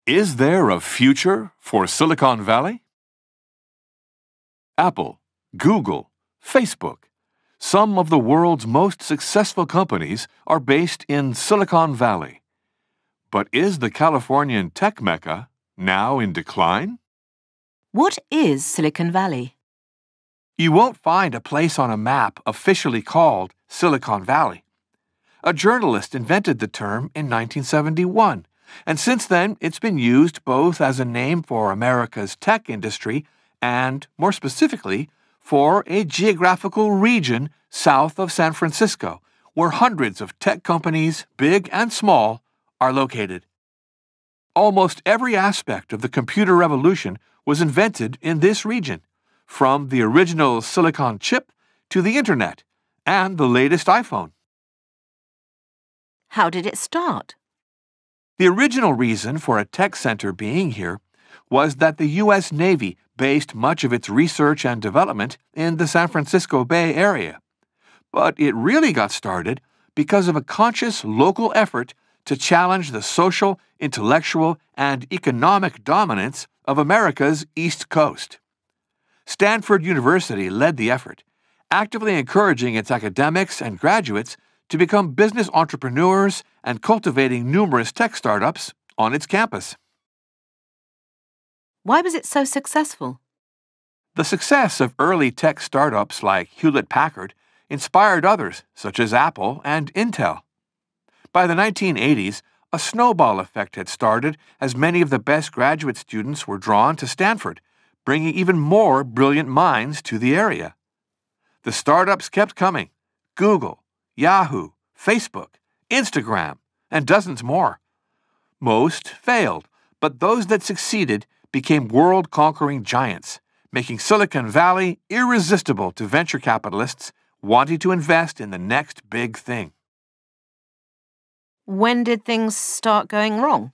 Is there a future for Silicon Valley? Apple, Google, Facebook. Some of the world's most successful companies are based in Silicon Valley. But is the Californian tech mecca now in decline? What is Silicon Valley? You won't find a place on a map officially called Silicon Valley. A journalist invented the term in 1971, and since then it's been used both as a name for America's tech industry and, more specifically, for a geographical region south of San Francisco, where hundreds of tech companies, big and small, are located. Almost every aspect of the computer revolution was invented in this region, from the original silicon chip to the Internet and the latest iPhone. How did it start? The original reason for a tech center being here was that the U.S. Navy based much of its research and development in the San Francisco Bay Area. But it really got started because of a conscious local effort to challenge the social, intellectual, and economic dominance of America's East Coast. Stanford University led the effort, actively encouraging its academics and graduates to become business entrepreneurs and cultivating numerous tech startups on its campus. Why was it so successful? The success of early tech startups like Hewlett-Packard inspired others, such as Apple and Intel. By the 1980s, a snowball effect had started as many of the best graduate students were drawn to Stanford, bringing even more brilliant minds to the area. The startups kept coming: Google, Yahoo, Facebook, Instagram, and dozens more. Most failed, but those that succeeded became world-conquering giants, making Silicon Valley irresistible to venture capitalists wanting to invest in the next big thing. When did things start going wrong?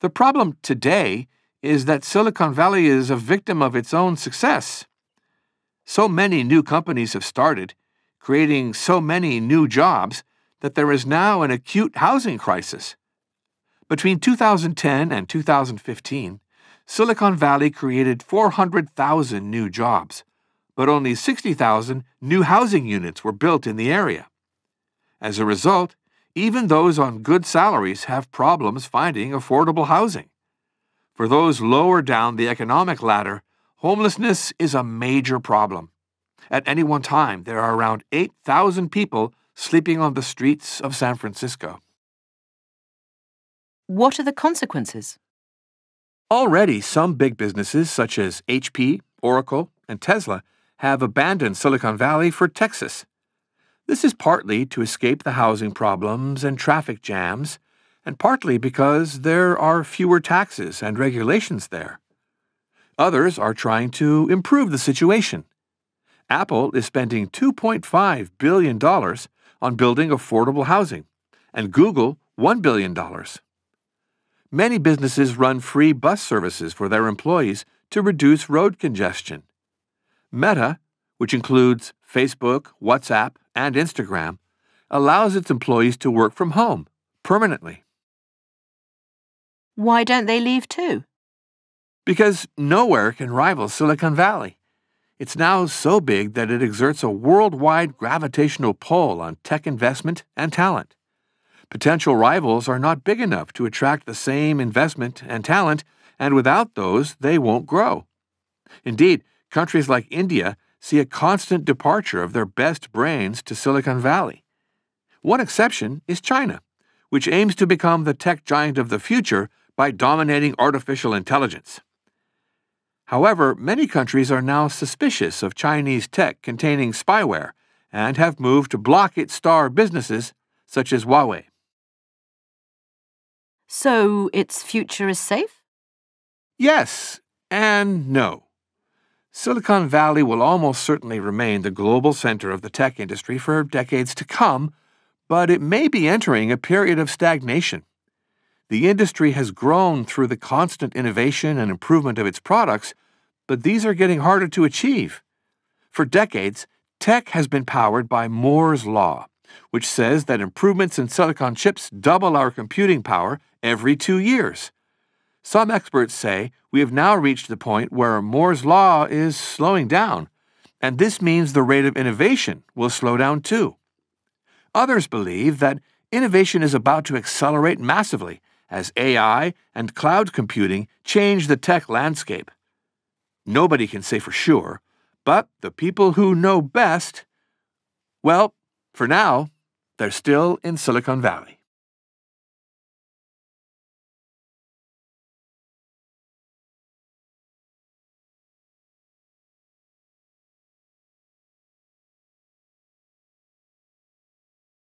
The problem today is that Silicon Valley is a victim of its own success. So many new companies have started, creating so many new jobs, that there is now an acute housing crisis. Between 2010 and 2015, Silicon Valley created 400,000 new jobs, but only 60,000 new housing units were built in the area. As a result, even those on good salaries have problems finding affordable housing. For those lower down the economic ladder, homelessness is a major problem. At any one time, there are around 8,000 people sleeping on the streets of San Francisco. What are the consequences? Already, some big businesses such as HP, Oracle, and Tesla have abandoned Silicon Valley for Texas. This is partly to escape the housing problems and traffic jams, and partly because there are fewer taxes and regulations there. Others are trying to improve the situation. Apple is spending $2.5 billion on building affordable housing, and Google $1 billion. Many businesses run free bus services for their employees to reduce road congestion. Meta, which includes Facebook, WhatsApp, and Instagram, allows its employees to work from home permanently. Why don't they leave too? Because nowhere can rival Silicon Valley. It's now so big that it exerts a worldwide gravitational pull on tech investment and talent. Potential rivals are not big enough to attract the same investment and talent, and without those, they won't grow. Indeed, countries like India see a constant departure of their best brains to Silicon Valley. One exception is China, which aims to become the tech giant of the future by dominating artificial intelligence. However, many countries are now suspicious of Chinese tech containing spyware and have moved to block its star businesses, such as Huawei. So its future is safe? Yes and no. Silicon Valley will almost certainly remain the global center of the tech industry for decades to come, but it may be entering a period of stagnation. The industry has grown through the constant innovation and improvement of its products, but these are getting harder to achieve. For decades, tech has been powered by Moore's Law, which says that improvements in silicon chips double our computing power every 2 years. Some experts say we have now reached the point where Moore's law is slowing down, and this means the rate of innovation will slow down too. Others believe that innovation is about to accelerate massively as AI and cloud computing change the tech landscape. Nobody can say for sure, but the people who know best, well, for now, they're still in Silicon Valley.